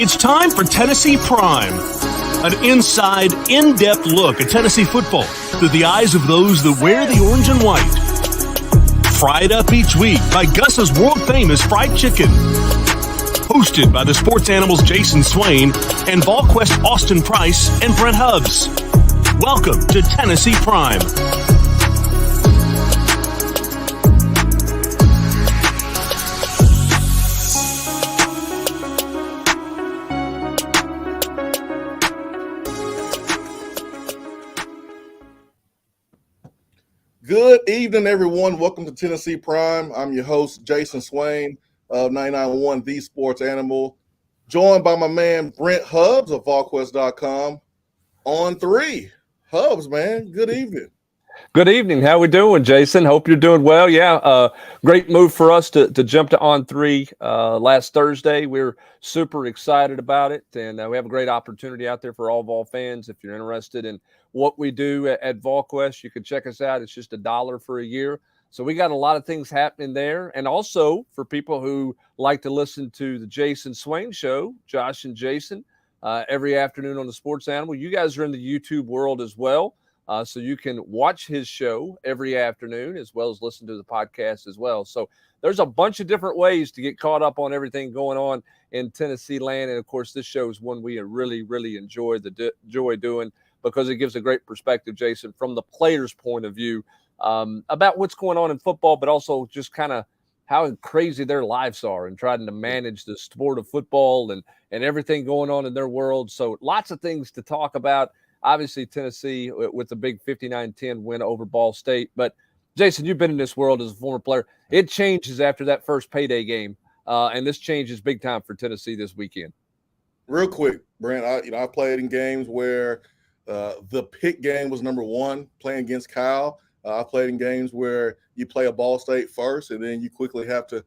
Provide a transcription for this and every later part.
It's time for Tennessee Prime, an inside, in-depth look at Tennessee football through the eyes of those that wear the orange and white. Fried up each week by Gus's world-famous fried chicken. Hosted by the sports animals Jason Swain and Volquest Austin Price and Brent Hubbs. Welcome to Tennessee Prime. Good evening, everyone. Welcome to Tennessee Prime. I'm your host, Jason Swain of 99.1 The Sports Animal, joined by my man, Brent Hubbs of Volquest.com. On three. Hubbs, man, good evening. Good evening. How we doing, Jason? Hope you're doing well. Yeah, great move for us to jump to On Three last Thursday. We're super excited about it, and we have a great opportunity out there for all Vol fans. If you're interested in what we do at Volquest, you can check us out. It's just $1 for a year. So we got a lot of things happening there. And also for people who like to listen to the Jason Swain Show, Josh and Jason, every afternoon on the Sports Animal. You guys are in the YouTube world as well. So you can watch his show every afternoon as well as listen to the podcast as well. So there's a bunch of different ways to get caught up on everything going on in Tennessee land. And, of course, this show is one we really, really enjoy doing because it gives a great perspective, Jason, from the player's point of view about what's going on in football, but also just kind of how crazy their lives are and trying to manage the sport of football and everything going on in their world. So lots of things to talk about. Obviously, Tennessee with the big 59-10 win over Ball State. But, Jason, you've been in this world as a former player. It changes after that first payday game, and this changes big time for Tennessee this weekend. Real quick, Brent, I played in games where the pick game was number one, playing against Kyle. I played in games where you play a Ball State first, and then you quickly have to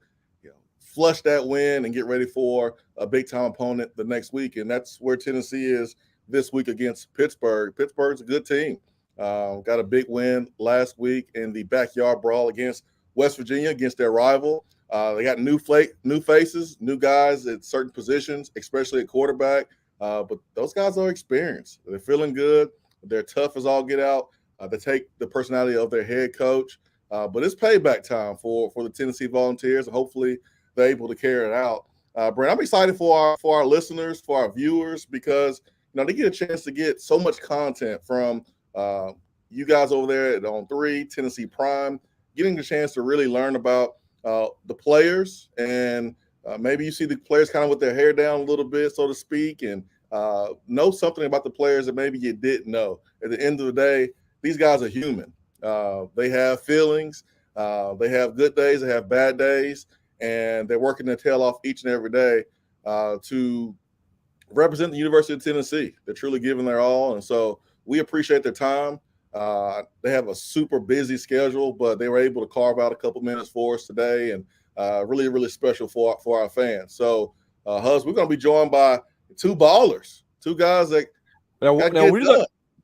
flush that win and get ready for a big-time opponent the next week. And that's where Tennessee is this week against Pittsburgh. Pittsburgh's a good team. Got a big win last week in the backyard brawl against West Virginia, against their rival. They got new faces, new guys at certain positions, especially at quarterback. But those guys are experienced. They're feeling good. They're tough as all get out. They take the personality of their head coach. But it's payback time for the Tennessee Volunteers, and hopefully they're able to carry it out. Brent, I'm excited for our listeners, for our viewers, because they get a chance to get so much content from you guys over there at On 3, Tennessee Prime, getting the chance to really learn about the players. And maybe you see the players kind of with their hair down a little bit, so to speak, and know something about the players that maybe you didn't know. At the end of the day, these guys are human. They have feelings. They have good days. They have bad days. And they're working their tail off each and every day to represent the University of Tennessee. They're truly giving their all. And so we appreciate their time. They have a super busy schedule, but they were able to carve out a couple minutes for us today, and really, really special for our fans. So, Huz, we're going to be joined by two ballers, two guys that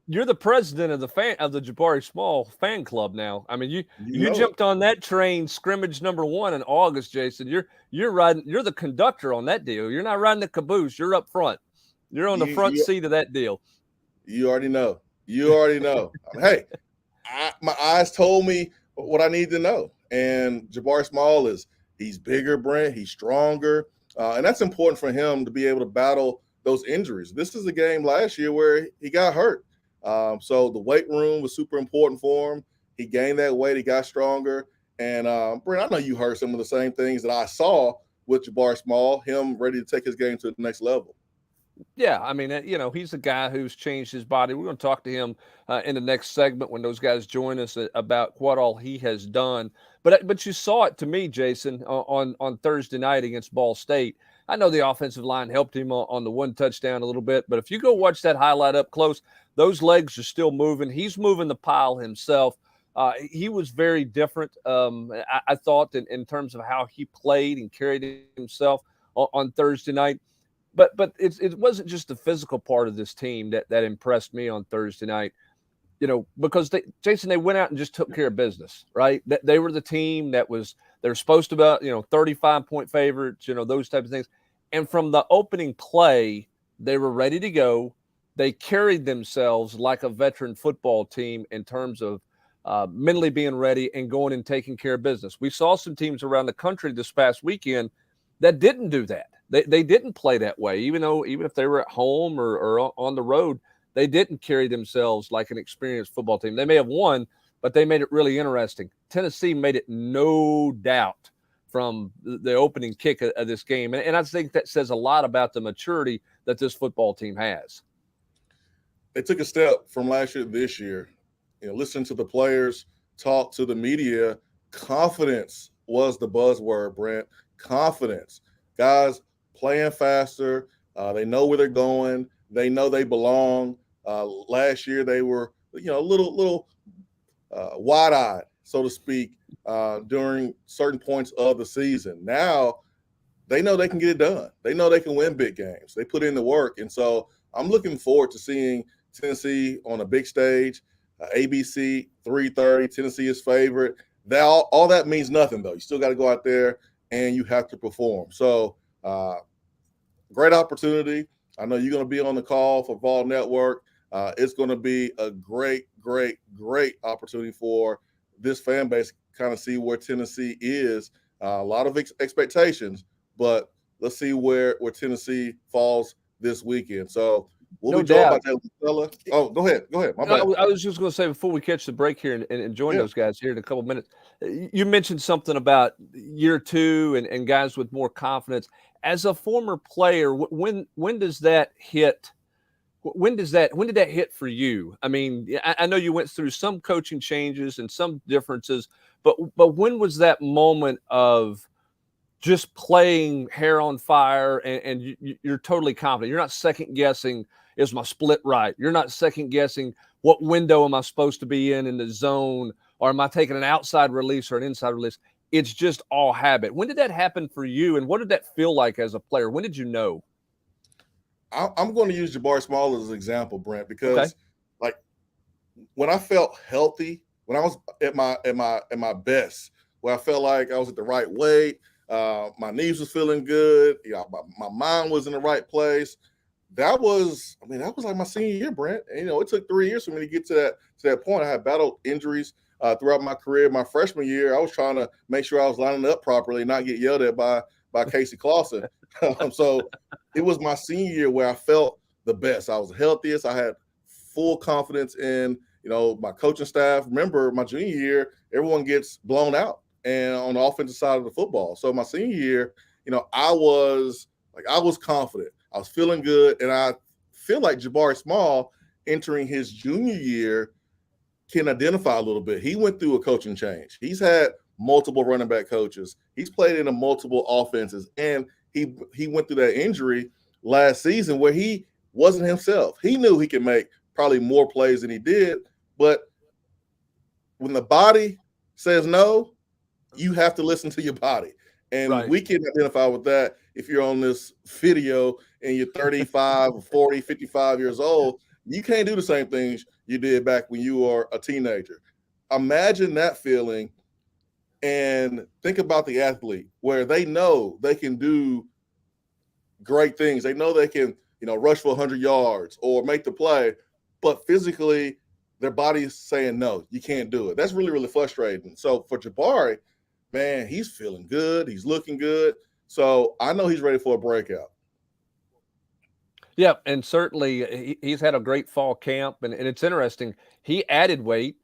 you're the president of the Jabari Small fan club now. I mean, you jumped on that train, scrimmage number 1 in August, Jason. You're riding. You're the conductor on that deal. You're not riding the caboose. You're up front. You're on the front seat of that deal. You already know. Hey, my eyes told me what I need to know. And Jabari Small he's bigger, Brent. He's stronger, and that's important for him to be able to battle those injuries. This is a game last year where he got hurt. So the weight room was super important for him. He gained that weight. He got stronger. And, Brent, I know you heard some of the same things that I saw with Jabari Small, him ready to take his game to the next level. Yeah, I mean, he's a guy who's changed his body. We're going to talk to him in the next segment when those guys join us about what all he has done. But you saw it to me, Jason, on Thursday night against Ball State. I know the offensive line helped him on the one touchdown a little bit, but if you go watch that highlight up close, those legs are still moving. He's moving the pile himself. He was very different, I thought, in terms of how he played and carried himself on Thursday night. But it wasn't just the physical part of this team that impressed me on Thursday night, because they went out and just took care of business, right? They were the team they're supposed to be, 35-point favorites, those types of things. And from the opening play, they were ready to go. They carried themselves like a veteran football team in terms of mentally being ready and going and taking care of business. We saw some teams around the country this past weekend that didn't do that. They didn't play that way, even if they were at home or on the road, they didn't carry themselves like an experienced football team. They may have won, but they made it really interesting. Tennessee made it no doubt from the opening kick of this game. And I think that says a lot about the maturity that this football team has. They took a step from last year to this year. Listen to the players, talk to the media. Confidence was the buzzword, Brent. Confidence. Guys playing faster. They know where they're going. They know they belong. Last year they were, a little wide-eyed, so to speak, during certain points of the season. Now they know they can get it done. They know they can win big games. They put in the work. And so I'm looking forward to seeing Tennessee on a big stage. ABC 3:30. Tennessee is favorite. All that means nothing, though. You still got to go out there and you have to perform. So great opportunity. I know you're going to be on the call for Vol Network. It's going to be a great, great, great opportunity for this fan base to kind of see where Tennessee is. A lot of expectations, but let's see where Tennessee falls this weekend. So we'll be joined by that. Oh, go ahead. My bad. I was just going to say before we catch the break here and join those guys here in a couple of minutes, you mentioned something about year two and guys with more confidence. As a former player, when does that hit? When did that hit for you? I mean, I know you went through some coaching changes and some differences, but when was that moment of just playing hair on fire and you're totally confident? You're not second guessing, is my split right? You're not second guessing, what window am I supposed to be in the zone, or am I taking an outside release or an inside release? It's just all habit. When did that happen for you, and what did that feel like as a player? When did you know? I'm going to use Jabari Small as an example, Brent, because like when I felt healthy, when I was at my best, where I felt like I was at the right weight, my knees was feeling good, my mind was in the right place. That was like my senior year, Brent. And, it took 3 years for me to get to that point. I had battled injuries throughout my career. My freshman year, I was trying to make sure I was lining up properly and not get yelled at by Casey Clausen. So it was my senior year where I felt the best. I was the healthiest. I had full confidence in, my coaching staff. Remember, my junior year, everyone gets blown out and on the offensive side of the football. So my senior year, I was confident. I was feeling good. And I feel like Jabari Small entering his junior year can identify a little bit. He went through a coaching change. He's had multiple running back coaches. He's played in multiple offenses, and he went through that injury last season where he wasn't himself. He knew he could make probably more plays than he did, but when the body says no, you have to listen to your body. And we can identify with that if you're on this video and you're 35 or 40, 55 years old. You can't do the same things you did back when you were a teenager. Imagine that feeling and think about the athlete where they know they can do great things. They know they can, rush for 100 yards or make the play, but physically their body is saying, no, you can't do it. That's really, really frustrating. So for Jabari, man, he's feeling good. He's looking good. So I know he's ready for a breakout. Yeah, and certainly he's had a great fall camp, and it's interesting. He added weight.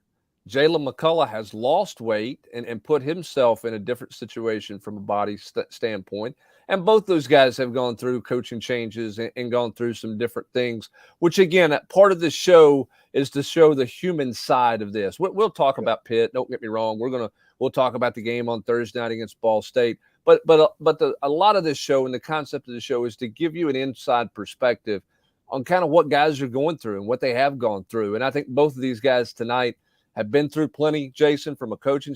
Jalen McCullough has lost weight and put himself in a different situation from a body standpoint. And both those guys have gone through coaching changes and gone through some different things, which, again, part of this show is to show the human side of this. We'll talk about Pitt. Don't get me wrong. We'll talk about the game on Thursday night against Ball State. But a lot of this show and the concept of the show is to give you an inside perspective on kind of what guys are going through and what they have gone through. And I think both of these guys tonight have been through plenty, Jason, from a coaching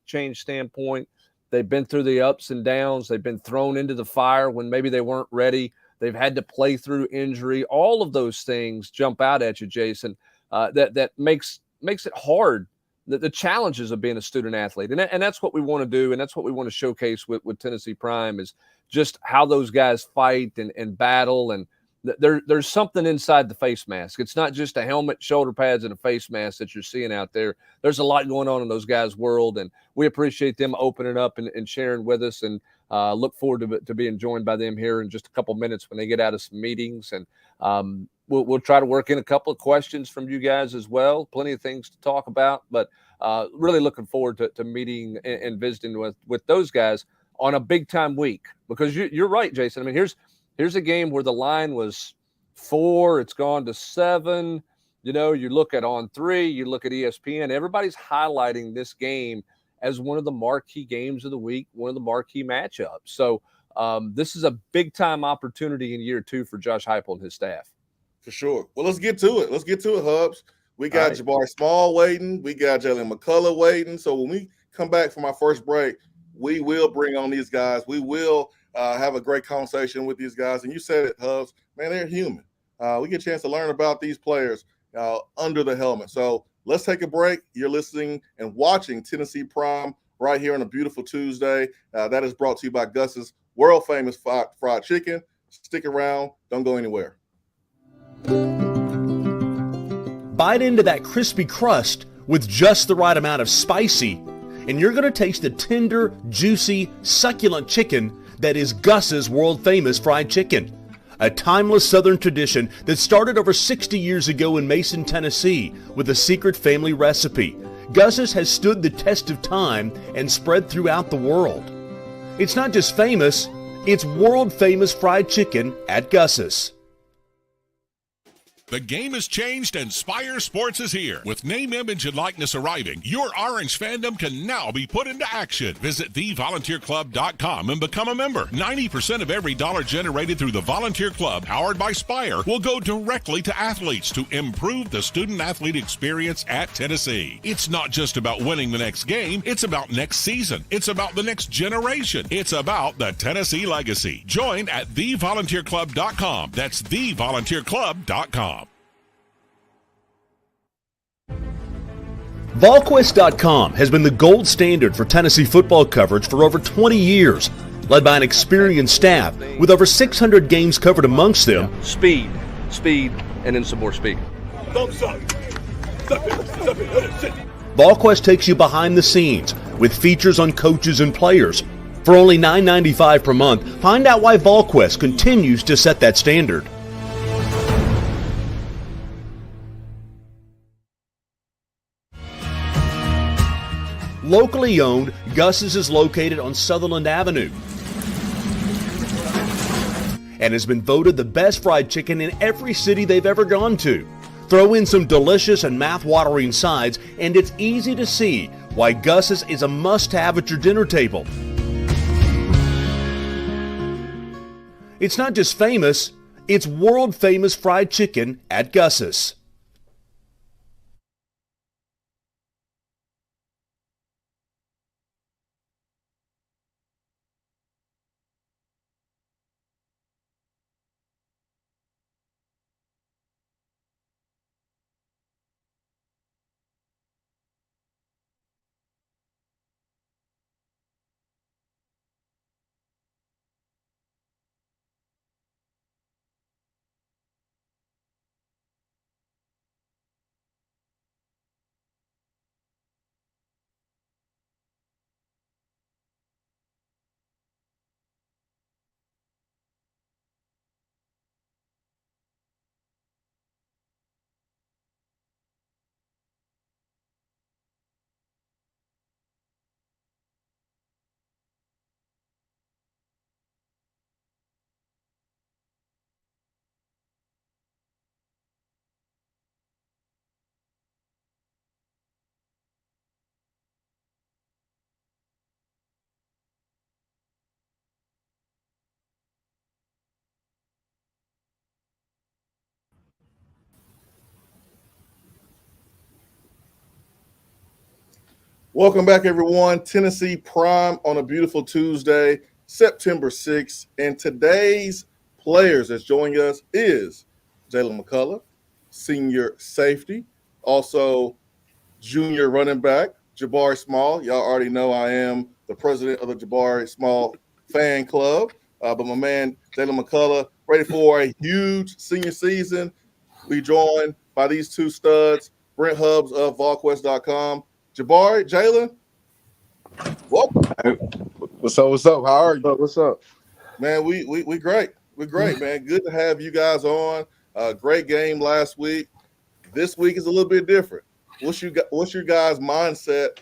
change standpoint. They've been through the ups and downs. They've been thrown into the fire when maybe they weren't ready. They've had to play through injury. All of those things jump out at you, Jason, that makes it hard the challenges of being a student athlete. And that's what we want to do. And that's what we want to showcase with Tennessee Prime is just how those guys fight and battle. And there's something inside the face mask. It's not just a helmet, shoulder pads, and a face mask that you're seeing out there. There's a lot going on in those guys' world. And we appreciate them opening up and sharing with us, and look forward to being joined by them here in just a couple minutes when they get out of some meetings. And we'll try to work in a couple of questions from you guys as well. Plenty of things to talk about, but really looking forward to meeting and visiting with those guys on a big time week, because you're right, Jason. I mean, here's a game where the line was 4, it's gone to 7. You know, you look at On3, you look at ESPN, everybody's highlighting this game as one of the marquee games of the week, one of the marquee matchups. So this is a big-time opportunity in year 2 for Josh Heupel and his staff. For sure. Well, let's get to it. Hubs. We got Jabari Small waiting. We got Jalen McCullough waiting. So when we come back from our first break, we will bring on these guys. We will have a great conversation with these guys. And you said it, Hubs. Man, they're human. We get a chance to learn about these players under the helmet. So let's take a break. You're listening and watching Tennessee Prime right here on a beautiful Tuesday. That is brought to you by Gus's world-famous fried chicken. Stick around. Don't go anywhere. Bite into that crispy crust with just the right amount of spicy, and you're going to taste the tender, juicy, succulent chicken that is Gus's world-famous fried chicken. A timeless Southern tradition that started over 60 years ago in Mason, Tennessee with a secret family recipe. Gus's has stood the test of time and spread throughout the world. It's not just famous, it's world-famous fried chicken at Gus's. The game has changed and Spire Sports is here. With name, image, and likeness arriving, your Orange fandom can now be put into action. Visit thevolunteerclub.com and become a member. 90% of every dollar generated through the Volunteer Club, powered by Spire, will go directly to athletes to improve the student-athlete experience at Tennessee. It's not just about winning the next game. It's about next season. It's about the next generation. It's about the Tennessee legacy. Join at thevolunteerclub.com. That's thevolunteerclub.com. Volquest.com has been the gold standard for Tennessee football coverage for over 20 years, led by an experienced staff with over 600 games covered amongst them. Speed, and then some more speed. Volquest takes you behind the scenes with features on coaches and players. For only $9.95 per month, find out why Volquest continues to set that standard. Locally owned, Gus's is located on Sutherland Avenue and has been voted the best fried chicken in every city they've ever gone to. Throw in some delicious and mouth-watering sides, and it's easy to see why Gus's is a must-have at your dinner table. It's not just famous, it's world-famous fried chicken at Gus's. Welcome back, everyone. Tennessee Prime on a beautiful Tuesday, September 6th. And today's players that's joining us is Jalen McCullough, senior safety. Also, junior running back, Jabari Small. Y'all already know I am the president of the Jabari Small fan club. But my man, Jalen McCullough, ready for a huge senior season. We joined by these two studs, Brent Hubbs of Volquest.com. Jabari, Jalen, welcome. Hey, what's up? What's up? How are you? What's up? Man, we great. We're great, man. Good to have you guys on. Great game last week. This week is a little bit different. What's your guys' mindset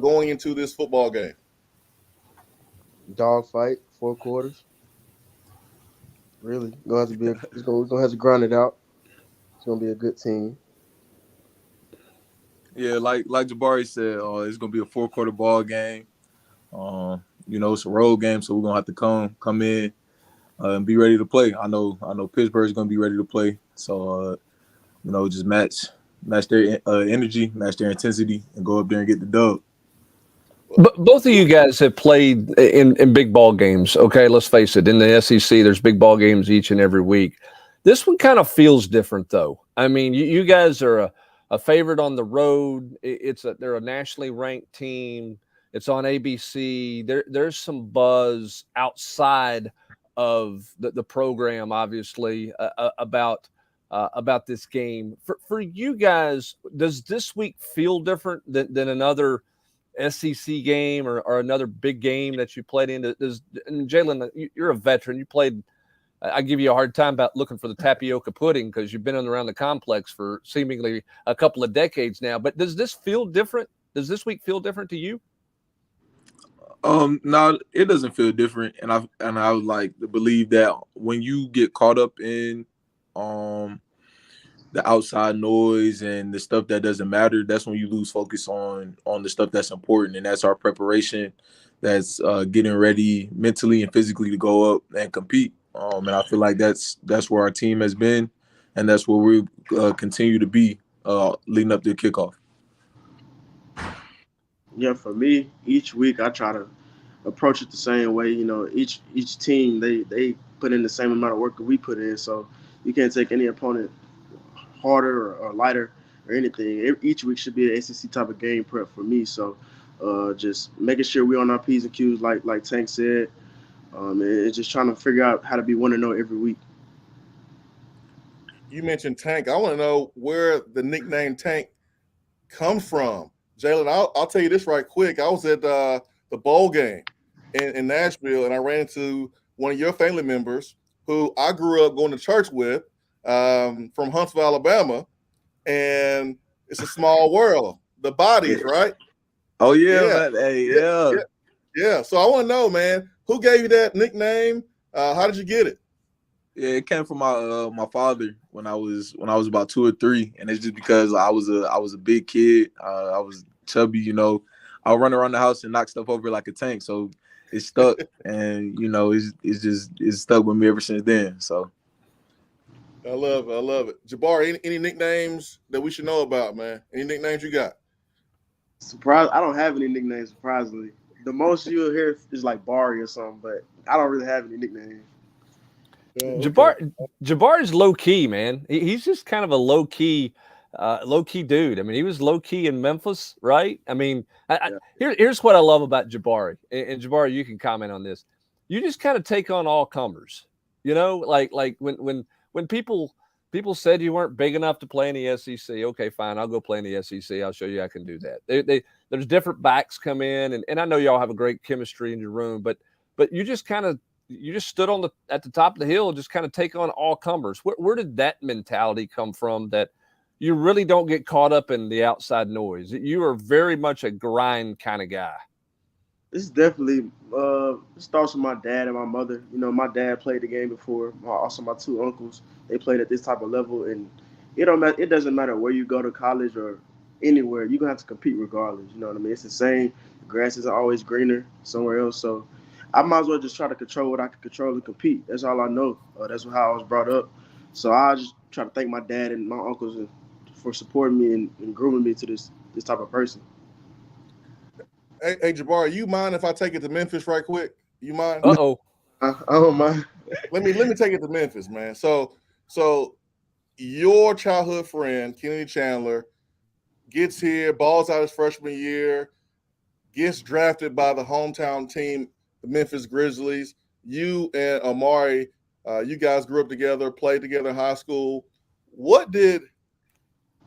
going into this football game? Dog fight, 4 quarters. Really, we're gonna have to grind it out. It's gonna be a good team. Yeah, like Jabari said, it's gonna be a 4-quarter ball game. It's a road game, so we're gonna have to come in and be ready to play. I know Pittsburgh's gonna be ready to play. So just match their energy, match their intensity, and go up there and get the dub. But both of you guys have played in big ball games. Okay, let's face it. In the SEC, there's big ball games each and every week. This one kind of feels different, though. I mean, you guys are a favorite on the road. They're a nationally ranked team. It's on ABC. There's some buzz outside of the program, obviously, about this game. For you guys, does this week feel different than another SEC game or another big game that you played in? And Jalen, you're a veteran. You played. I give you a hard time about looking for the tapioca pudding because you've been around the complex for seemingly a couple of decades now. But does this feel different? Does this week feel different to you? No, it doesn't feel different, and I would like to believe that when you get caught up in the outside noise and the stuff that doesn't matter, that's when you lose focus on the stuff that's important, and that's our preparation. That's getting ready mentally and physically to go up and compete. And I feel like that's where our team has been, and that's where we continue to be leading up to the kickoff. Yeah, for me, each week I try to approach it the same way. Each team they put in the same amount of work that we put in, so you can't take any opponent harder or lighter or anything. Each week should be an ACC type of game prep for me. So just making sure we're on our P's and Q's, like Tank said, and just trying to figure out how to be 1-0 every week. You mentioned Tank. I want to know where the nickname Tank comes from. Jalen, I'll tell you this right quick. I was at the bowl game in Nashville, and I ran into one of your family members who I grew up going to church with from Huntsville, Alabama, and it's a small world. The bodies, right? Oh, yeah. Yeah. So I want to know, man, who gave you that nickname? How did you get it? Yeah, it came from my father when I was about 2 or 3, and it's just because I was a big kid. I was chubby, I would run around the house and knock stuff over like a tank. So it stuck, and it's stuck with me ever since then. So I love it. Jabari, any nicknames that we should know about, man? Any nicknames you got? I don't have any nicknames, surprisingly. The most you'll hear is like Barry or something, but I don't really have any nicknames. Jabari's low key, man. He's just kind of a low key dude. I mean, he was low key in Memphis, right? I mean, here's what I love about Jabari, and Jabari, you can comment on this. You just kind of take on all comers, like when people said you weren't big enough to play in the SEC. Okay, fine, I'll go play in the SEC. I'll show you I can do that. There's different backs come in, and I know y'all have a great chemistry in your room, but you just stood at the top of the hill and just kind of take on all comers. Where did that mentality come from that you really don't get caught up in the outside noise? You are very much a grind kind of guy. This definitely starts with my dad and my mother. My dad played the game before. Also, my 2 uncles, they played at this type of level, and it doesn't matter where you go to college or anywhere. You're gonna have to compete regardless. You know what I mean? It's the same. The grass isn't always greener somewhere else, so I might as well just try to control what I can control and compete. That's all I know. That's how I was brought up. So I just try to thank my dad and my uncles for supporting me and grooming me to this type of person. Hey, Jabari, you mind if I take it to Memphis right quick? You mind? Uh-oh. I don't mind. Let me take it to Memphis, man. So your childhood friend, Kennedy Chandler, gets here, balls out his freshman year, gets drafted by the hometown team, the Memphis Grizzlies. You and Amari, you guys grew up together, played together in high school. What did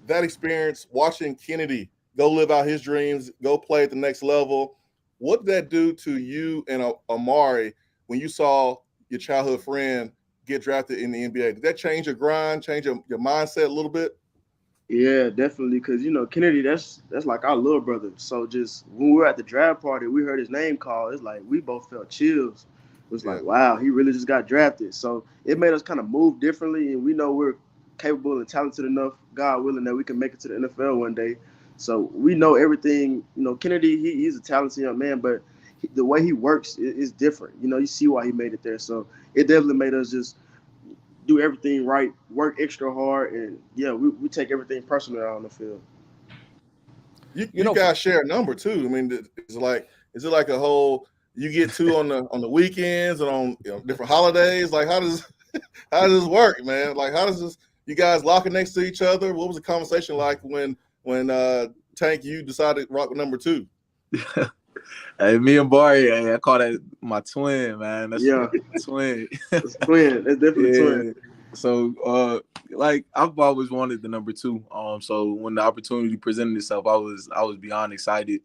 that experience watching Kennedy go live out his dreams, go play at the next level, what did that do to you and Amari when you saw your childhood friend get drafted in the NBA? Did that change your grind, change your mindset a little bit? Yeah, definitely. Cause Kennedy, that's like our little brother. So just when we were at the draft party, we heard his name called. It's like we both felt chills. It was Yeah. like, wow, he really just got drafted. So it made us kind of move differently, and we know we're capable and talented enough, God willing, that we can make it to the NFL one day. So we know everything. Kennedy, he's a talented young man, but the way he works is different. You see why he made it there. So it definitely made us just do everything right, work extra hard, and yeah, we take everything personal out on the field. You guys share a number too. I mean, is it like a whole you get two on the weekends and on different holidays? Like how does this work, man? Like how does this you guys locking next to each other? What was the conversation like when Tank you decided to rock with number 2? Hey, me and Barry, hey, I call that my twin, man. That's Yeah. my twin. It's twin. It's definitely twin. So, I've always wanted the number 2. So when the opportunity presented itself, I was beyond excited.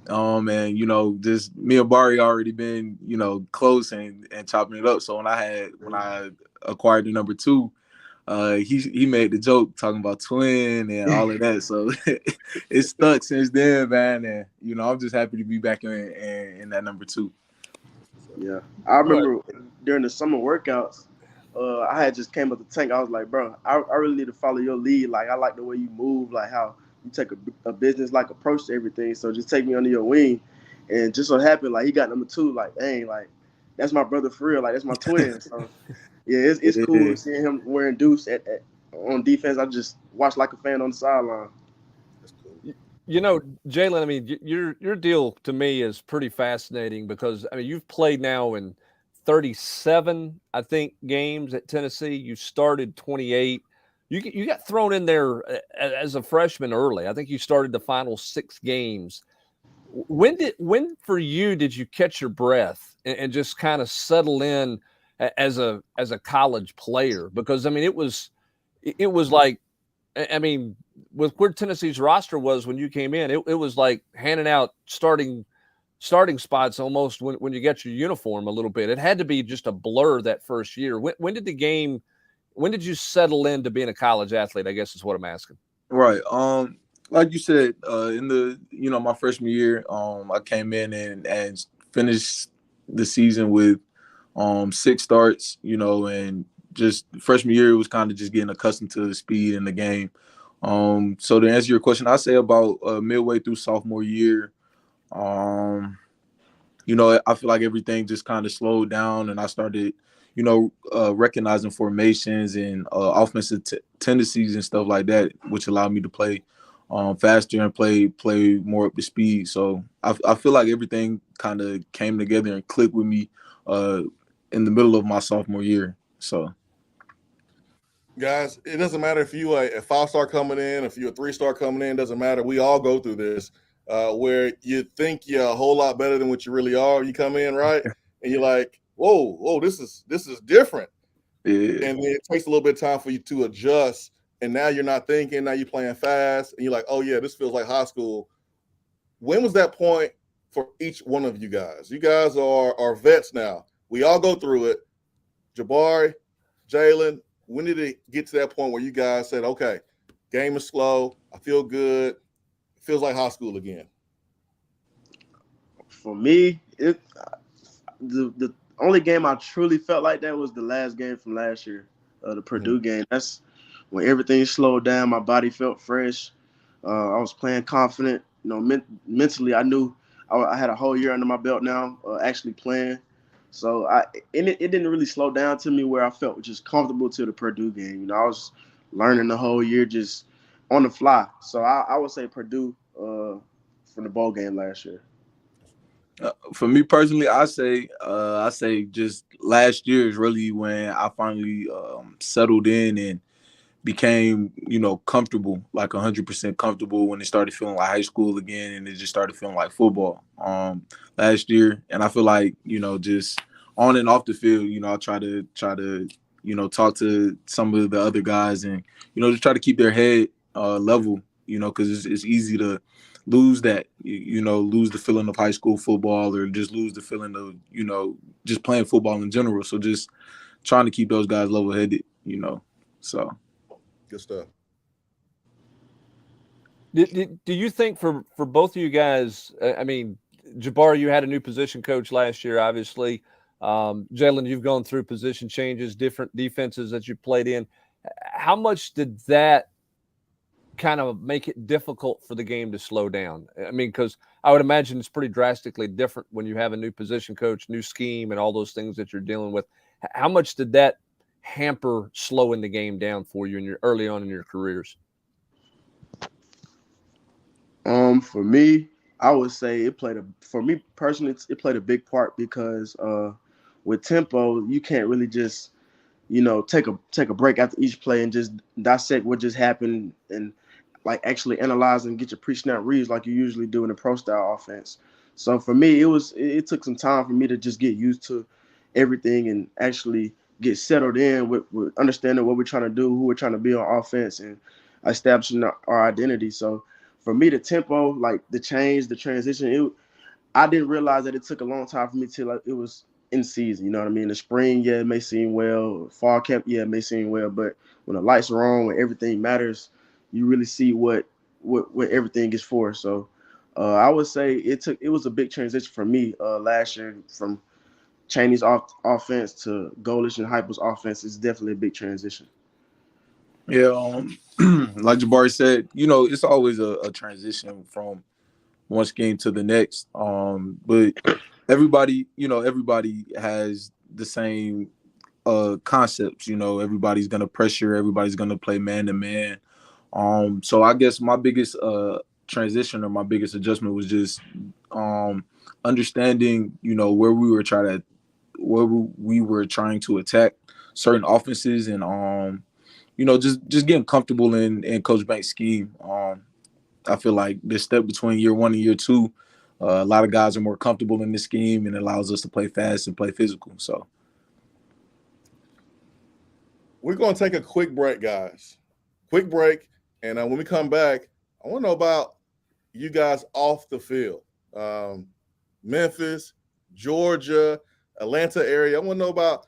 And just me and Barry already been, close and chopping it up. So when I acquired the number 2, he made the joke talking about twin and all of that. So it stuck since then, man. And I'm just happy to be back in that number 2. Yeah, I remember during the summer workouts, I had just came up the Tank. I was like, bro, I really need to follow your lead. Like, I like the way you move, like how you take a business-like approach to everything. So just take me under your wing. And just so happened, like, he got number 2. Like, dang, like, that's my brother for real. Like, that's my twin. So, yeah, it's cool seeing him wearing deuce on defense. I just watch like a fan on the sideline. That's cool. Jalen, I mean, your deal to me is pretty fascinating because, I mean, you've played now in 37, I think, games at Tennessee. You started 28. You got thrown in there as a freshman early. I think you started the final 6 games. When for you did you catch your breath and just kind of settle in as a college player? Because I mean, it was like, I mean, with where Tennessee's roster was when you came in, it was like handing out starting spots almost when you get your uniform a little bit. It had to be just a blur that first year. When did you settle into being a college athlete, I guess is what I'm asking. Right. Like you said, in the my freshman year, I came in and finished the season with 6 starts, and just freshman year it was kind of just getting accustomed to the speed in the game. So to answer your question, I say about midway through sophomore year, I feel like everything just kind of slowed down, and I started, recognizing formations and offensive tendencies and stuff like that, which allowed me to play faster and play more up to speed. So I feel like everything kind of came together and clicked with me in the middle of my sophomore year. So, guys, it doesn't matter if you a 5-star coming in, if you're a 3-star coming in, doesn't matter. We all go through this where you think you're a whole lot better than what you really are. You come in, right? And you're like, whoa, this is different. Yeah. And then it takes a little bit of time for you to adjust. And now you're not thinking, now you're playing fast. And you're like, oh, yeah, this feels like high school. When was that point for each one of you guys? You guys are vets now. We all go through it. Jabari, Jalen, when did it get to that point where you guys said, okay, game is slow, I feel good, it feels like high school again? For me, the only game I truly felt like that was the last game from last year, the Purdue game. That's when everything slowed down. My body felt fresh. I was playing confident. Mentally, I knew I had a whole year under my belt now, actually playing. So it didn't really slow down to me where I felt just comfortable to the Purdue game. I was learning the whole year just on the fly. So I would say Purdue from the bowl game last year. For me personally, I say just last year is really when I finally settled in and became, comfortable, like 100% comfortable when it started feeling like high school again, and it just started feeling like football last year. And I feel like, just on and off the field, I try to talk to some of the other guys and, just try to keep their head level, because it's easy to lose that, lose the feeling of high school football, or just lose the feeling of, just playing football in general. So just trying to keep those guys level-headed, so. Good stuff. Do you think for both of you guys, I mean, Jabbar, you had a new position coach last year, obviously. Jalen, you've gone through position changes, different defenses that you played in. How much did that kind of make it difficult for the game to slow down? I mean, because I would imagine it's pretty drastically different when you have a new position coach, new scheme, and all those things that you're dealing with. How much did that hamper slowing the game down for you in your early on in your careers? For me, I would say for me personally, it played a big part because with tempo, you can't really just, take a break after each play and just dissect what just happened and like actually analyze and get your pre-snap reads like you usually do in a pro style offense. So for me, it took some time for me to just get used to everything and actually get settled in with understanding what we're trying to do, who we're trying to be on offense, and establishing our identity. So for me, the tempo, like the change, the transition, I didn't realize that it took a long time for me till it was in season. You know what I mean? The spring, yeah, it may seem well. Fall camp, yeah, it may seem well. But when the lights are on, when everything matters, you really see what everything is for. So I would say it was a big transition for me last year from Chaney's offense to Golish and Hyper's offense. Is definitely a big transition. Yeah, like Jabari said, it's always a transition from one scheme to the next. But everybody has the same concepts. Everybody's gonna pressure, everybody's gonna play man to man. So I guess my biggest transition or my biggest adjustment was just understanding, where we were trying to attack certain offenses, and just getting comfortable in Coach Banks' scheme. I feel like the step between year one and year two, a lot of guys are more comfortable in this scheme, and it allows us to play fast and play physical. So we're going to take a quick break, guys. Quick break. And when we come back, I want to know about you guys off the field. Memphis, Georgia, Atlanta area. I want to know about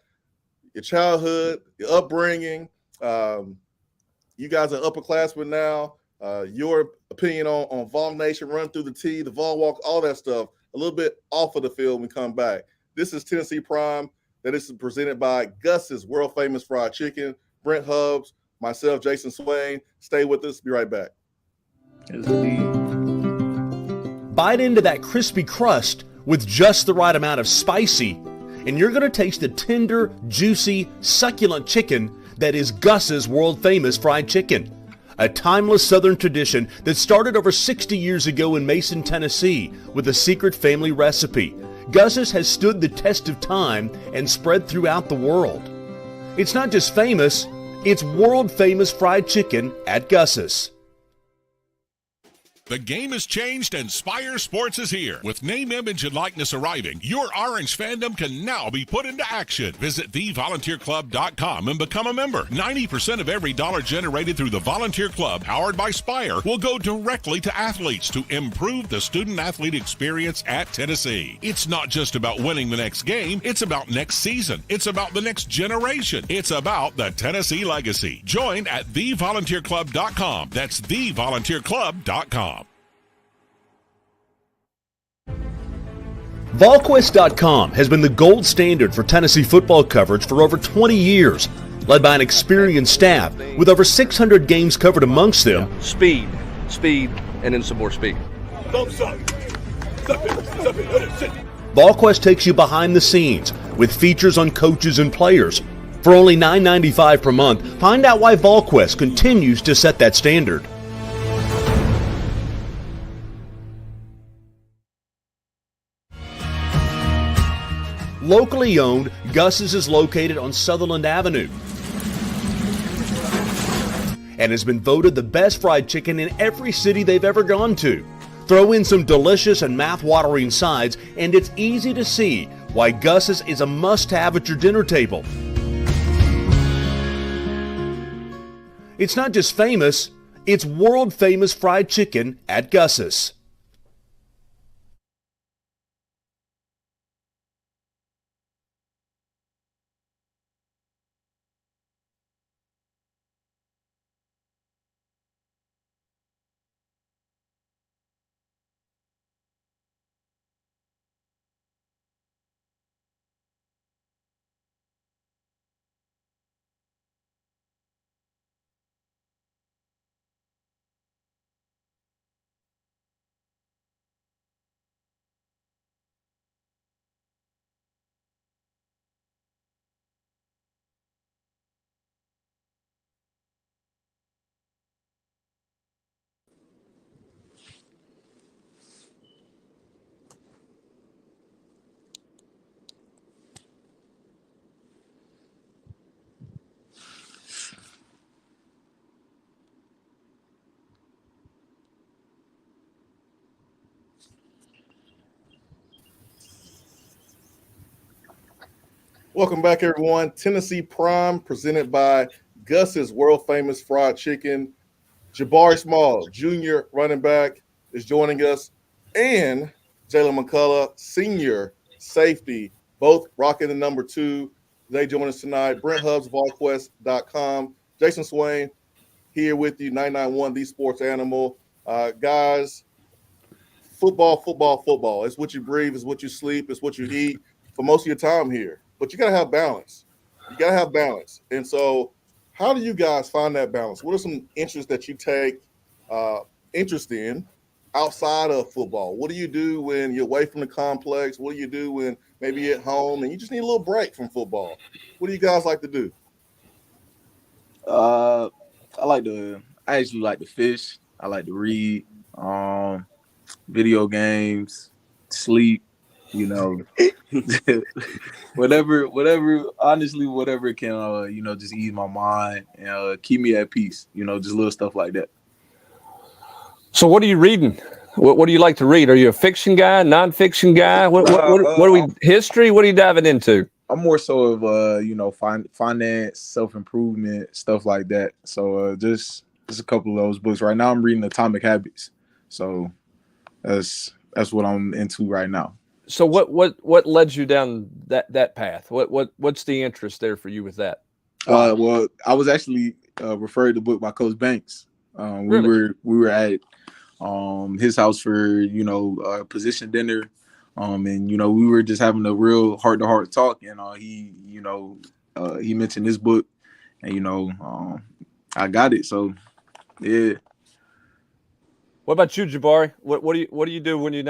your childhood, your upbringing. You guys are upperclassmen now. Your opinion on Vol Nation, Run Through the T, the Vol Walk, all that stuff, a little bit off of the field when we come back. This is Tennessee Prime. That is presented by Gus's World Famous Fried Chicken, Brent Hubbs, myself, Jason Swain. Stay with us. Be right back. Bite into that crispy crust with just the right amount of spicy, and you're going to taste the tender, juicy, succulent chicken that is Gus's world famous fried chicken. A timeless Southern tradition that started over 60 years ago in Mason, Tennessee with a secret family recipe. Gus's has stood the test of time and spread throughout the world. It's not just famous, it's world famous fried chicken at Gus's. The game has changed and Spire Sports is here. With name, image, and likeness arriving, your Orange fandom can now be put into action. Visit thevolunteerclub.com and become a member. 90% of every dollar generated through the Volunteer Club, powered by Spire, will go directly to athletes to improve the student-athlete experience at Tennessee. It's not just about winning the next game. It's about next season. It's about the next generation. It's about the Tennessee legacy. Join at thevolunteerclub.com. That's thevolunteerclub.com. Volquest.com has been the gold standard for Tennessee football coverage for over 20 years, led by an experienced staff with over 600 games covered amongst them. Speed, and then some more speed. Volquest takes you behind the scenes with features on coaches and players. For only $9.95 per month, find out why Volquest continues to set that standard. Locally owned, Gus's is located on Sutherland Avenue. and has been voted the best fried chicken in every city they've ever gone to. Throw in some delicious and mouth-watering sides, and it's easy to see why Gus's is a must-have at your dinner table. It's not just famous, it's world-famous fried chicken at Gus's. Welcome back, everyone. Tennessee Prime, presented by Gus's world famous fried chicken. Jabari Small, junior running back, is joining us, and Jalen McCullough, senior safety, both rocking the number 2. They join us tonight. Brent Hubbs, Volquest.com. Jason Swain here with you, 991 The Sports Animal. Guys, football. It's what you breathe, it's what you sleep, it's what you eat for most of your time here. But you got to have balance. And so how do you guys find that balance? What are some interests that you take interest in outside of football? What do you do when you're away from the complex? What do you do when maybe you're at home and you just need a little break from football? What do you guys like to do? I actually like to fish. I like to read, video games, sleep, whatever can, just ease my mind and keep me at peace, just little stuff like that. So what are you reading? What do you like to read? Are you a fiction guy, nonfiction guy? What are we, history? What are you diving into? I'm more so of, finance, self-improvement, stuff like that. So just a couple of those books. Right now I'm reading Atomic Habits. So that's what I'm into right now. So what led you down that path? What's the interest there for you with that? Well, I was actually referred the book by Coach Banks. Really? We were at his house for a position dinner, and we were just having a real heart-to-heart talk, and he mentioned this book, and I got it. So yeah. What about you, Jabari? What do you do when you're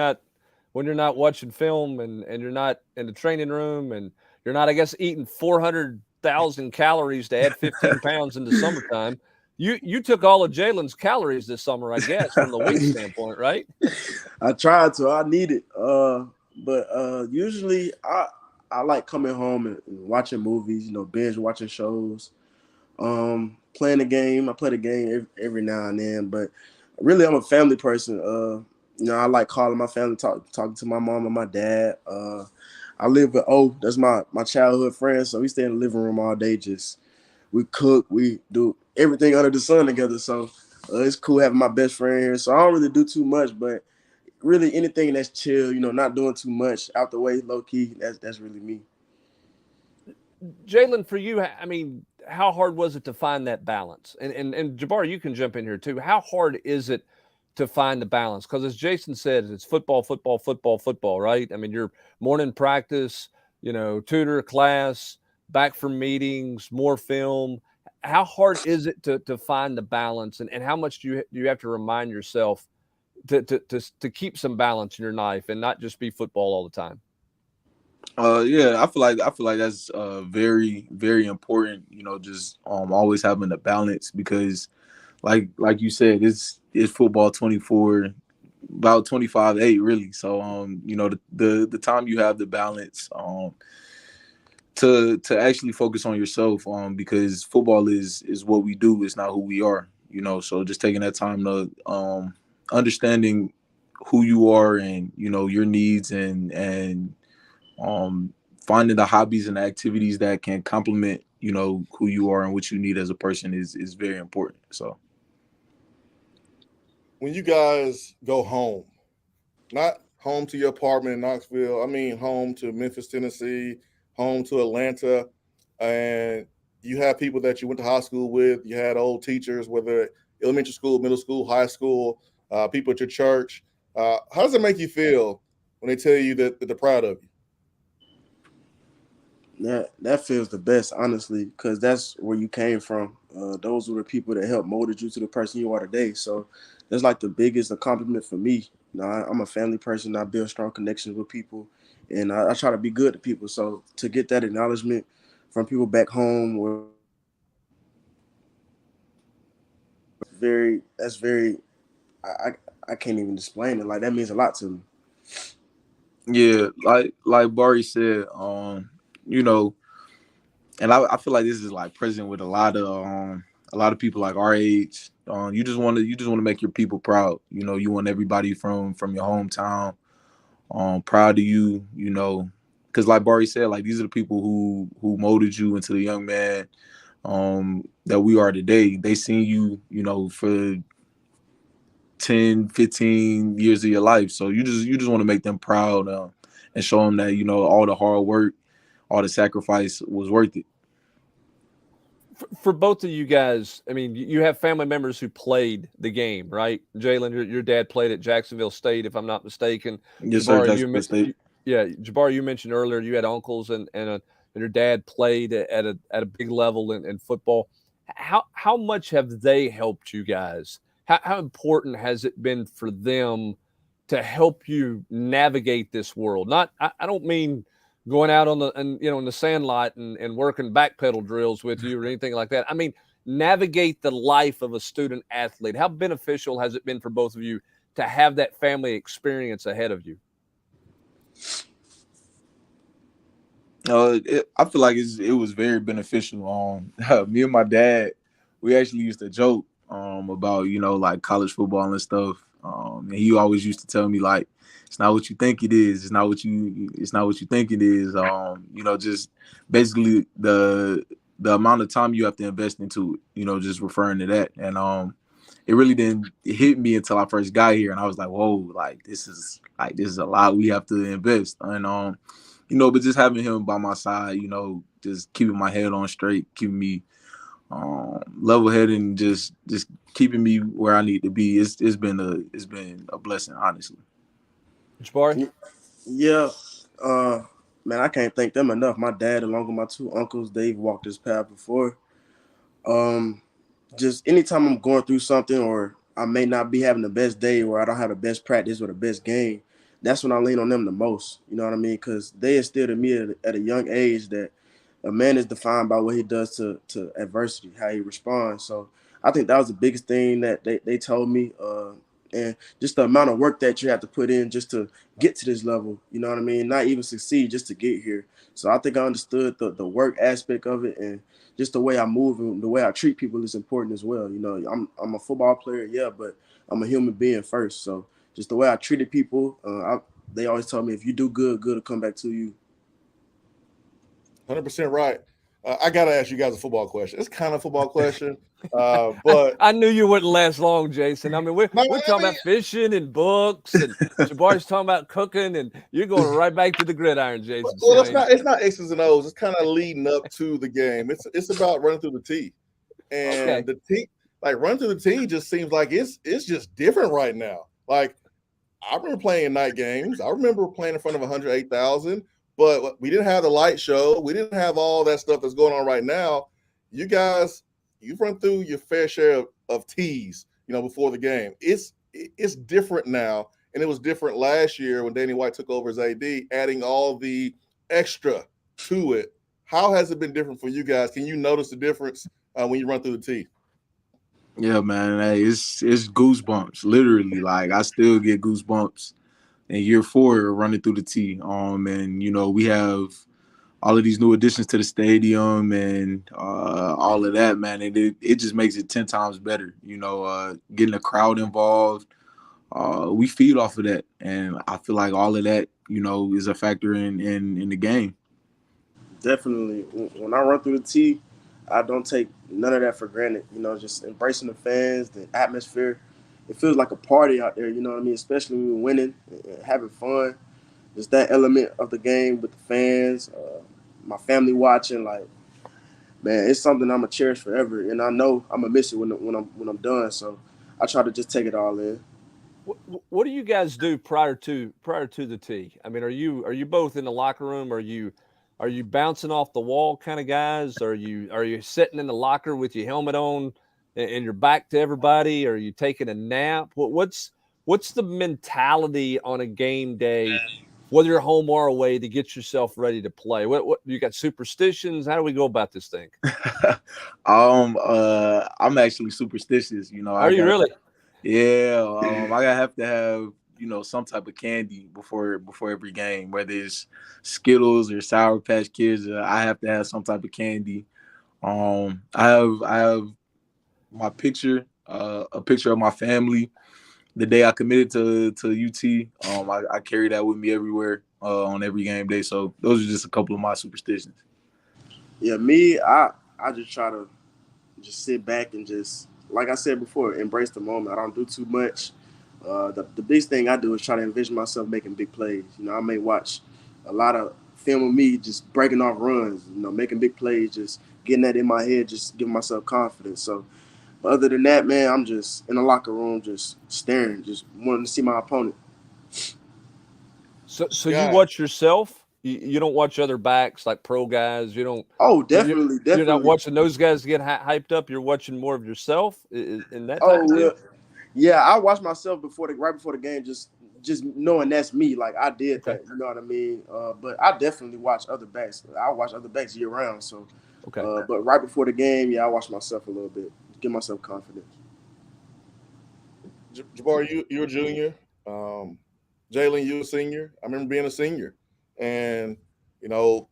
not watching film and you're not in the training room and you're not, I guess, eating 400,000 calories to add 15 pounds in the summertime? You took all of Jalen's calories this summer, I guess, from the weight standpoint, right? I tried to. I need it. But usually I like coming home and watching movies, binge watching shows, playing the game. I play the game every now and then, but really I'm a family person. I like calling my family, talking to my mom and my dad. I live with that's my childhood friend, so we stay in the living room all day. We cook, we do everything under the sun together. So it's cool having my best friend here. So I don't really do too much, but really anything that's chill, not doing too much, out the way, low key. That's really me. Jalen, for you, I mean, how hard was it to find that balance? And Jabari, you can jump in here too. How hard is it to find the balance? Because as Jason said, it's football, right? I mean, your morning practice, tutor class, back from meetings, more film. How hard is it to find the balance, and how much do you have to remind yourself to keep some balance in your life and not just be football all the time? Yeah, I feel like that's very, very important, just always having the balance, because like you said, it's football 24, about 25/8 really. So the time you have the balance to actually focus on yourself, because football is what we do, it's not who we are. you know. So just taking that time to understanding who you are and, you know, your needs and finding the hobbies and the activities that can complement, you know, who you are and what you need as a person is very important. So When you guys go home, not home to your apartment in Knoxville, I mean home to Memphis, Tennessee, home to Atlanta, and you have people that you went to high school with, you had old teachers, whether elementary school, middle school, high school, people at your church. How does it make you feel when they tell you that they're proud of you? That feels the best, honestly, because that's where you came from. Those were the people that helped molded you to the person you are today. So that's like the biggest accomplishment for me. You know, I'm a family person. I build strong connections with people, and I try to be good to people. So to get that acknowledgement from people back home, were that's very, I, I can't even explain it. Like that means a lot to me. yeah, like Barry said, you know, and I feel like this is like present with a lot of people like our age. You just want to make your people proud. You know, you want everybody from your hometown proud of you. You know, because like Barry said, like these are the people who molded you into the young man that we are today. They seen you, you know, for 10, 15 years of your life. So you just want to make them proud and show them that, you know, all the hard work, all the sacrifice was worth it. For both of you guys, I mean, you have family members who played the game, right? Jalen, your dad played at Jacksonville State, if I'm not mistaken. Yes, sir. Jabari, Jacksonville State. yeah, Jabari, you mentioned earlier you had uncles and your dad played at a big level in football. How much have they helped you guys? How important has it been for them to help you navigate this world? Not, I don't mean going out on the in the sand lot and working back pedal drills with you or anything like that. I mean, navigate the life of a student athlete. How beneficial has it been for both of you to have that family experience ahead of you? I feel like it was very beneficial. Me and my dad, we actually used to joke about, you know, like college football and stuff. And he always used to tell me like, it's not what you think it is. It's not what you think it is. You know, just basically the amount of time you have to invest into it. You know, just referring to that. And it really didn't hit me until I first got here, and I was like, whoa, like this is a lot we have to invest. And you know, but just having him by my side, you know, just keeping my head on straight, keeping me level headed, and just keeping me where I need to be. It's been a blessing, honestly. Jabari? Yeah, man, I can't thank them enough. My dad, along with my two uncles, they've walked this path before. Um, just anytime I'm going through something, or I may not be having the best day, or I don't have the best practice or the best game, that's when I lean on them the most. You know what I mean? Because they instilled in me at a young age that a man is defined by what he does to adversity, how he responds. So I think that was the biggest thing that they told me. And just the amount of work that you have to put in just to get to this level, you know what I mean? Not even succeed, just to get here. So I think I understood the work aspect of it, and just the way I move and the way I treat people is important as well. You know, I'm a football player, yeah, but I'm a human being first. So just the way I treated people, they always told me if you do good, good will come back to you. 100% right. I got to ask you guys a football question. It's kind of a football question, but I knew you wouldn't last long, Jason. I mean, we're no, talking about fishing and books, and Jabari's talking about cooking, and you're going right back to the gridiron, Jason. well, it's not X's and O's. It's kind of leading up to the game. It's about running through the tee, and the tee, like running through the tee, just seems like it's just different right now. Like I remember playing night games. I remember playing in front of 108,000. But we didn't have the light show. We didn't have all that stuff that's going on right now. You guys, you've run through your fair share of tees, you know, before the game. It's different now, and it was different last year when Danny White took over as AD, adding all the extra to it. How has it been different for you guys? Can you notice the difference when you run through the tee? Yeah, man. Hey, it's goosebumps. Literally, like I still get goosebumps in year 4 running through the tee. And you know, we have all of these new additions to the stadium and all of that, man, it just makes it 10 times better. Getting the crowd involved, we feed off of that, and I feel like all of that, is a factor in the game. Definitely. When I run through the T, I don't take none of that for granted. Just embracing the fans, the atmosphere. It feels like a party out there. You know what I mean? Especially when we're winning, and having fun. Just that element of the game with the fans, my family watching. Like, man, it's something I'm gonna cherish forever, and I know I'm gonna miss it when I'm done. So I try to just take it all in. What do you guys do prior to the tee? I mean, are you both in the locker room? Are you bouncing off the wall kind of guys? Are you sitting in the locker with your helmet on and your back to everybody? Are you taking a nap? What's the mentality on a game day, whether you're home or away, to get yourself ready to play? What you got, superstitions? How do we go about this thing? I'm actually superstitious. Are you really? Yeah, I have to have some type of candy before every game, whether it's Skittles or Sour Patch Kids. I have to have some type of candy. I have my picture, a picture of my family. The day I committed to UT, I carry that with me everywhere on every game day. So those are just a couple of my superstitions. Yeah, me, I just try to just sit back and just, like I said before, embrace the moment. I don't do too much. The biggest thing I do is try to envision myself making big plays. I may watch a lot of film of me just breaking off runs, making big plays, just getting that in my head, just giving myself confidence. So, but other than that, man, I'm just in the locker room, just staring, just wanting to see my opponent. So you Yeah. watch yourself? You don't watch other backs like pro guys. You don't. Oh, definitely, You're not definitely. watching those guys get hyped up. You're watching more of yourself in that type Oh, of thing. well, yeah, I watched myself right before the game, just knowing that's me. Like, I did Okay. that, you know what I mean? But I definitely watch other backs. I watch other backs year round. So, Okay. but right before the game, yeah, I watch myself a little bit, give myself confidence. Jabari, you're a junior. Jalen, you're a senior. I remember being a senior, and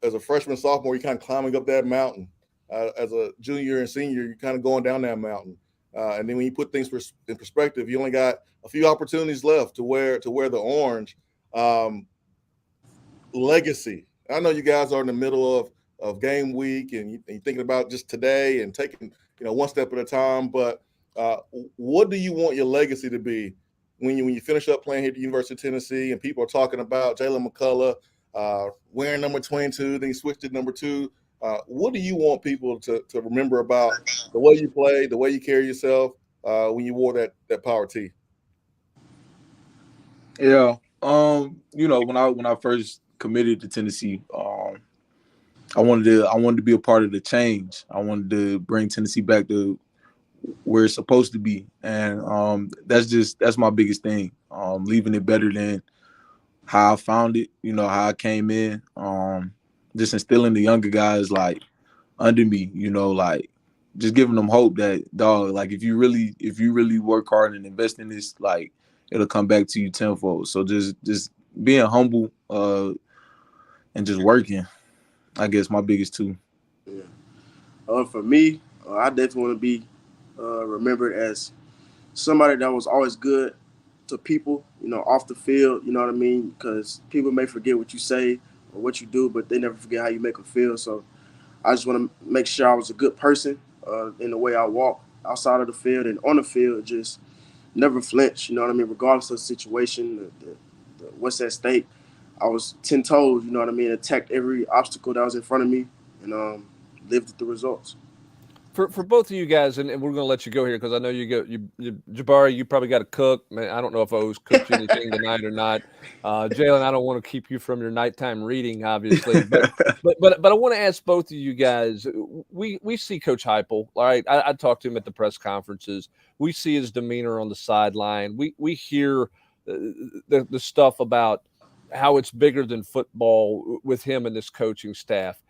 as a freshman, sophomore, you're kind of climbing up that mountain. As a junior and senior, you're kind of going down that mountain. And then when you put things in perspective, you only got a few opportunities left to wear the orange. Legacy. I know you guys are in the middle of game week, and you're thinking about just today and taking one step at a time. But what do you want your legacy to be when you finish up playing here at the University of Tennessee and people are talking about Jalen McCullough wearing number 22, then he switched to number 2? What do you want people to remember about the way you play, the way you carry yourself when you wore that power tee? Yeah. When I first committed to Tennessee, I wanted to be a part of the change. I wanted to bring Tennessee back to where it's supposed to be, and that's my biggest thing. Leaving it better than how I found it. How I came in. Just instilling the younger guys like under me. Like just giving them hope that, dog, like if you really work hard and invest in this, like it'll come back to you tenfold. So just being humble and just working, I guess my biggest two. Yeah. For me, I definitely want to be remembered as somebody that was always good to people, off the field, you know what I mean? Because people may forget what you say or what you do, but they never forget how you make them feel. So I just want to make sure I was a good person in the way I walk outside of the field and on the field, just never flinch, you know what I mean? Regardless of the situation, what's at stake. I was 10 toes, you know what I mean? Attacked every obstacle that was in front of me and lived with the results. For both of you guys, and we're going to let you go here because I know Jabari, you probably got to cook. Man, I don't know if O's cooked you anything tonight or not. Jalen, I don't want to keep you from your nighttime reading, obviously, but I want to ask both of you guys. We see Coach Heupel, all right. I talked to him at the press conferences. We see his demeanor on the sideline. We hear the stuff about how it's bigger than football with him and this coaching staff.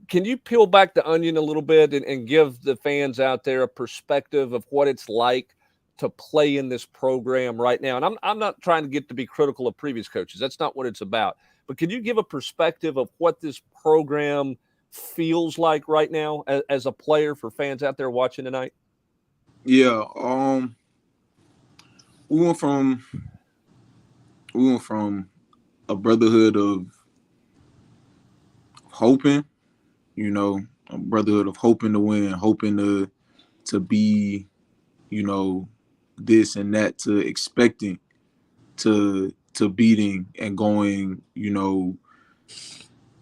Can you peel back the onion a little bit and give the fans out there a perspective of what it's like to play in this program right now? And I'm not trying to get to be critical of previous coaches. That's not what it's about. but can you give a perspective of what this program feels like right now as a player for fans out there watching tonight? Yeah, we went from a brotherhood of hoping, a brotherhood of hoping to win, hoping to be, this and that, to expecting to beating and going,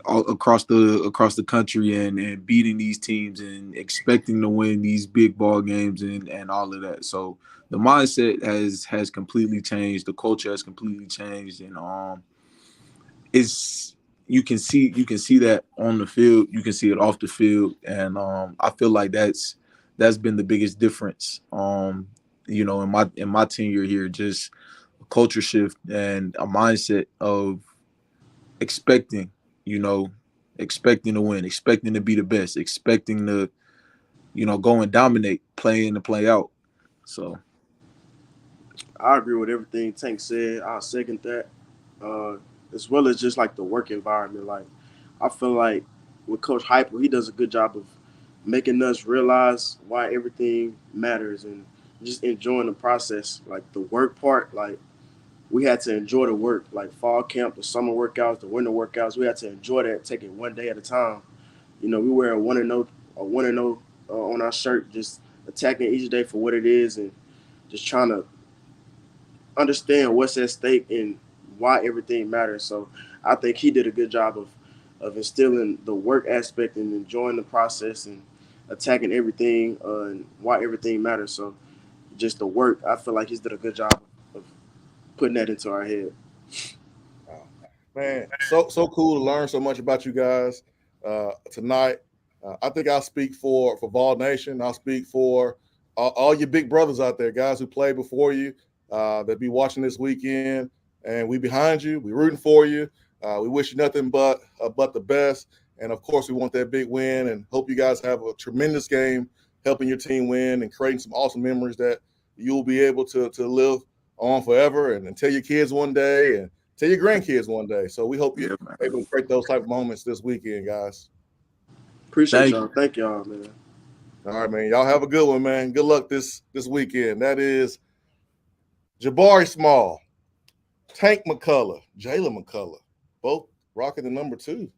all across the country and beating these teams and expecting to win these big ball games and all of that. So the mindset has completely changed. The culture has completely changed, and it's you can see that on the field. You can see it off the field, and I feel like that's been the biggest difference. In my tenure here, just a culture shift and a mindset of expecting to win, expecting to be the best, expecting to, go and dominate, play in and play out. So I agree with everything Tank said. I second that, as well as just like the work environment. Like, I feel like with Coach Hyper, he does a good job of making us realize why everything matters and just enjoying the process. Like the work part, like we had to enjoy the work, like fall camp, the summer workouts, the winter workouts. We had to enjoy that, take it one day at a time. We wear a 1-0 on our shirt, just attacking each day for what it is and just trying to understand what's at stake and why everything matters. So I think he did a good job of instilling the work aspect and enjoying the process and attacking everything and why everything matters. So just the work, I feel like he's did a good job of putting that into our head. Man, so cool to learn so much about you guys tonight. I think I'll speak for Vol Nation. I'll speak for all your big brothers out there, guys who played before you, that be watching this weekend. And we behind you. We rooting for you. We wish you nothing but the best. And, of course, we want that big win and hope you guys have a tremendous game helping your team win and creating some awesome memories that you'll be able to live on forever and tell your kids one day and tell your grandkids one day. So we hope you're able to create those type of moments this weekend, guys. Appreciate y'all. Thank y'all, man. All right, man. Y'all have a good one, man. Good luck this weekend. That is Jabari Small, Tank McCullough, Jalen McCullough, both rocking the number 2.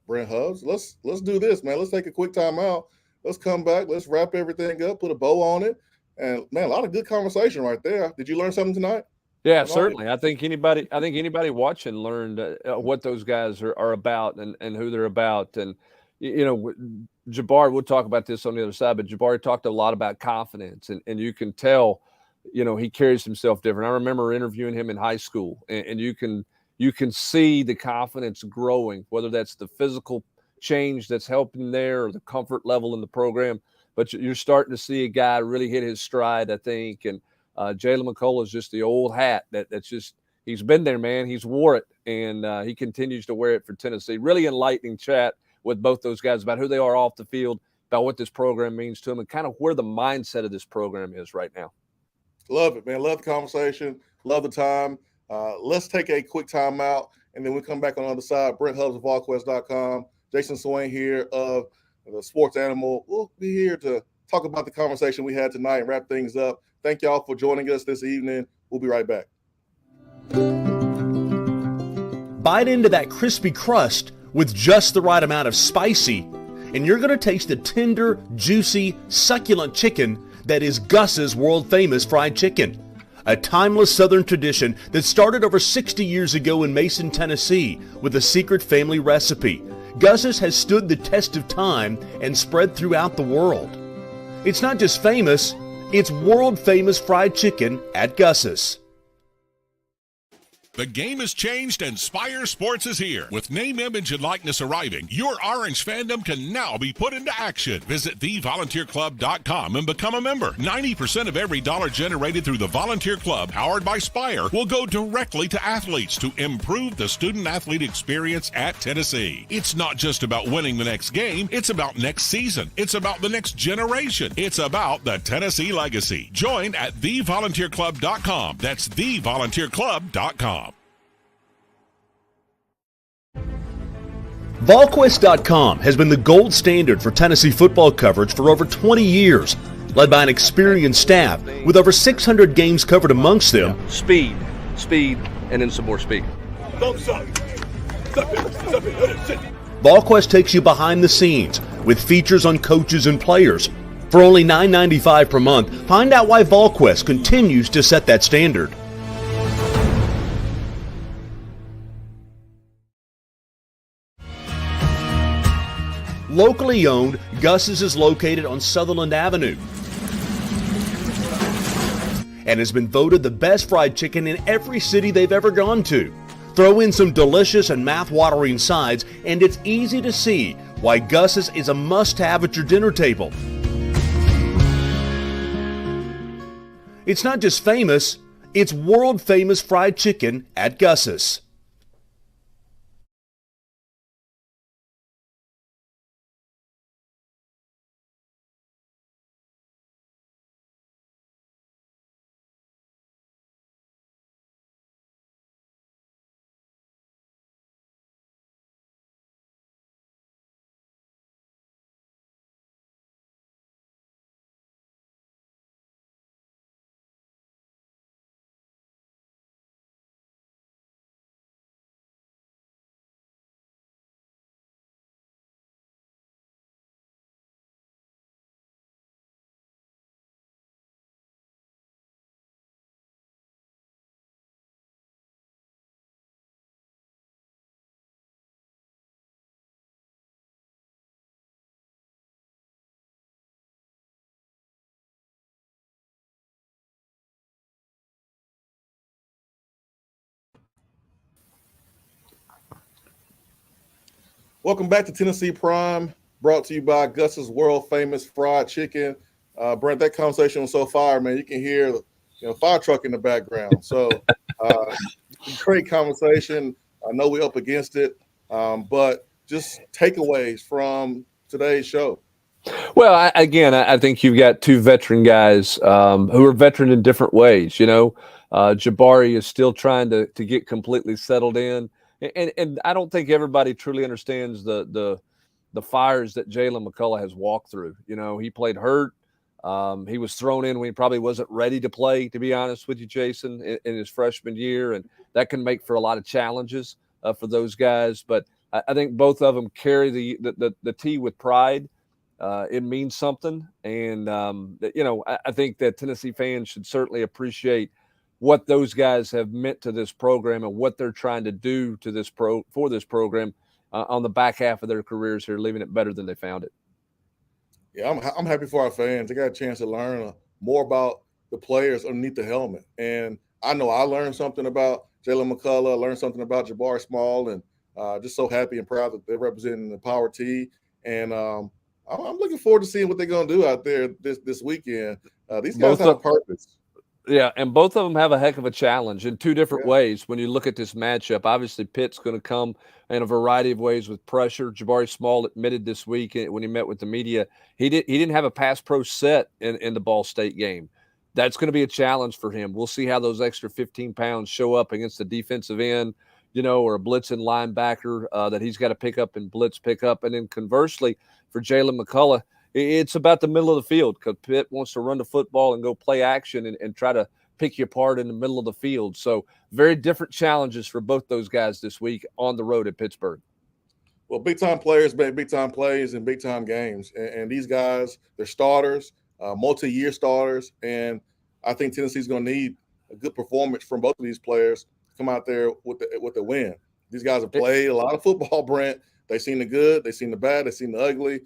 Brent Hubbs. Let's do this, man. Let's take a quick time out. Let's come back. Let's wrap everything up, put a bow on it. And, man, a lot of good conversation right there. Did you learn something tonight? Yeah, certainly. I think anybody watching learned what those guys are about and who they're about. And, Jabari, we'll talk about this on the other side, but Jabari talked a lot about confidence. And you can tell, he carries himself different. I remember interviewing him in high school, and you can see the confidence growing, whether that's the physical change that's helping there or the comfort level in the program. But you're starting to see a guy really hit his stride, I think. And Jalen McCullough is just the old hat that's just – he's been there, man. He's wore it, and he continues to wear it for Tennessee. Really enlightening chat with both those guys about who they are off the field, about what this program means to them, and kind of where the mindset of this program is right now. Love it, man. Love the conversation. Love the time. Let's take a quick time out, and then we'll come back on the other side. Brent Hubbs of Volquest.com. Jason Swain here of the Sports Animal. We'll be here to talk about the conversation we had tonight and wrap things up. Thank y'all for joining us this evening. We'll be right back. Bite into that crispy crust with just the right amount of spicy, and you're going to taste the tender, juicy, succulent chicken that is Gus's world-famous fried chicken. A timeless Southern tradition that started over 60 years ago in Mason, Tennessee with a secret family recipe. Gus's has stood the test of time and spread throughout the world. It's not just famous, it's world-famous fried chicken at Gus's. The game has changed and Spire Sports is here. With name, image, and likeness arriving, your Orange fandom can now be put into action. Visit thevolunteerclub.com and become a member. 90% of every dollar generated through the Volunteer Club, powered by Spire, will go directly to athletes to improve the student-athlete experience at Tennessee. It's not just about winning the next game. It's about next season. It's about the next generation. It's about the Tennessee legacy. Join at thevolunteerclub.com. That's thevolunteerclub.com. Volquest.com has been the gold standard for Tennessee football coverage for over 20 years, led by an experienced staff with over 600 games covered amongst them. Speed, and then some more speed. Volquest takes you behind the scenes with features on coaches and players. For only $9.95 per month, find out why Volquest continues to set that standard. Locally owned, Gus's is located on Sutherland Avenue and has been voted the best fried chicken in every city they've ever gone to. Throw in some delicious and mouth-watering sides, and it's easy to see why Gus's is a must-have at your dinner table. It's not just famous, it's world-famous fried chicken at Gus's. Welcome back to Tennessee Prime, brought to you by Gus's world famous fried chicken. Brent, that conversation was so fire, man. You can hear fire truck in the background. So great conversation. I know we're up against it, but just takeaways from today's show. Well, I think you've got two veteran guys who are veteran in different ways. Jabari is still trying to get completely settled in. And I don't think everybody truly understands the fires that Jalen McCullough has walked through. He played hurt. He was thrown in when he probably wasn't ready to play, to be honest with you, Jason, in his freshman year. And that can make for a lot of challenges for those guys. But I think both of them carry the T with pride. It means something. And, I think that Tennessee fans should certainly appreciate what those guys have meant to this program and what they're trying to do to this for this program on the back half of their careers here, leaving it better than they found it. Yeah, I'm happy for our fans. They got a chance to learn more about the players underneath the helmet. And I know I learned something about Jalen McCullough, learned something about Jabari Small, and just so happy and proud that they're representing the Power T. And I'm looking forward to seeing what they're going to do out there this weekend. These guys have a purpose. Yeah, and both of them have a heck of a challenge in two different ways. When you look at this matchup, obviously Pitt's going to come in a variety of ways with pressure. Jabari Small admitted this week when he met with the media, he didn't have a pass pro set in the Ball State game. That's going to be a challenge for him. We'll see how those extra 15 pounds show up against the defensive end, or a blitzing linebacker that he's got to pick up and blitz pick up. And then conversely, for Jalen McCullough, it's about the middle of the field because Pitt wants to run the football and go play action and try to pick you apart in the middle of the field. So very different challenges for both those guys this week on the road at Pittsburgh. Well, big-time players make big-time plays in big-time games. And these guys, they're starters, multi-year starters. And I think Tennessee's going to need a good performance from both of these players to come out there with the win. These guys have played a lot of football, Brent. They've seen the good, they've seen the bad, they've seen the ugly.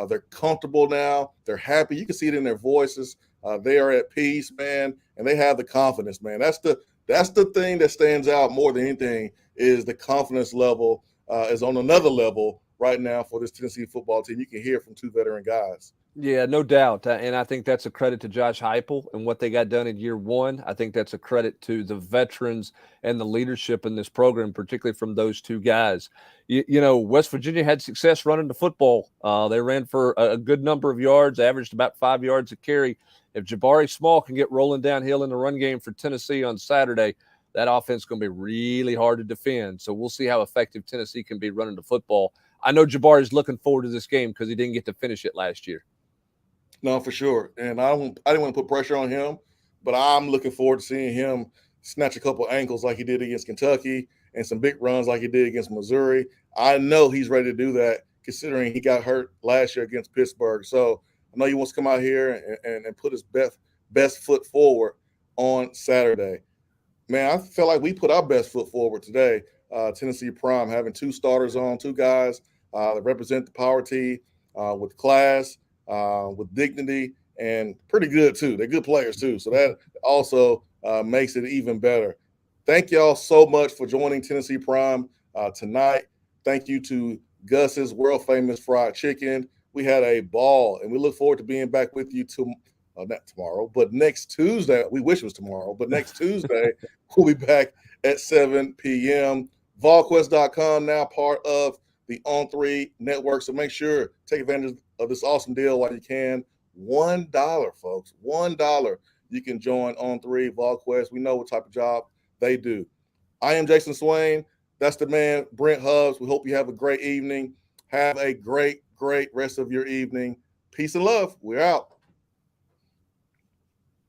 They're comfortable now. They're happy. You can see it in their voices. They are at peace, man, and they have the confidence, man. That's the thing that stands out more than anything is the confidence level is on another level right now for this Tennessee football team. You can hear from two veteran guys. Yeah, no doubt. And I think that's a credit to Josh Heupel and what they got done in year one. I think that's a credit to the veterans and the leadership in this program, particularly from those two guys. West Virginia had success running the football. They ran for a good number of yards, averaged about 5 yards a carry. If Jabari Small can get rolling downhill in the run game for Tennessee on Saturday, that offense is going to be really hard to defend. So we'll see how effective Tennessee can be running the football. I know Jabari is looking forward to this game because he didn't get to finish it last year. No, for sure. And I didn't want to put pressure on him, but I'm looking forward to seeing him snatch a couple ankles like he did against Kentucky and some big runs like he did against Missouri. I know he's ready to do that considering he got hurt last year against Pittsburgh. So I know he wants to come out here and put his best foot forward on Saturday. Man, I feel like we put our best foot forward today. Tennessee Prime having two starters on, two guys that represent the Power T with class, with dignity, and pretty good too. They're good players too. So that also makes it even better. Thank y'all so much for joining Tennessee Prime tonight. Thank you to Gus's world famous fried chicken. We had a ball, and we look forward to being back with you not tomorrow, but next Tuesday. We wish it was tomorrow, but next Tuesday, we'll be back at 7 p.m. Volquest.com, now part of the On3 network. So make sure, take advantage of this awesome deal while you can. $1, folks. $1. You can join On3 Volquest. We know what type of job they do. I am Jason Swain. That's the man, Brent Hubbs. We hope you have a great evening. Have a great rest of your evening. Peace and love. We're out.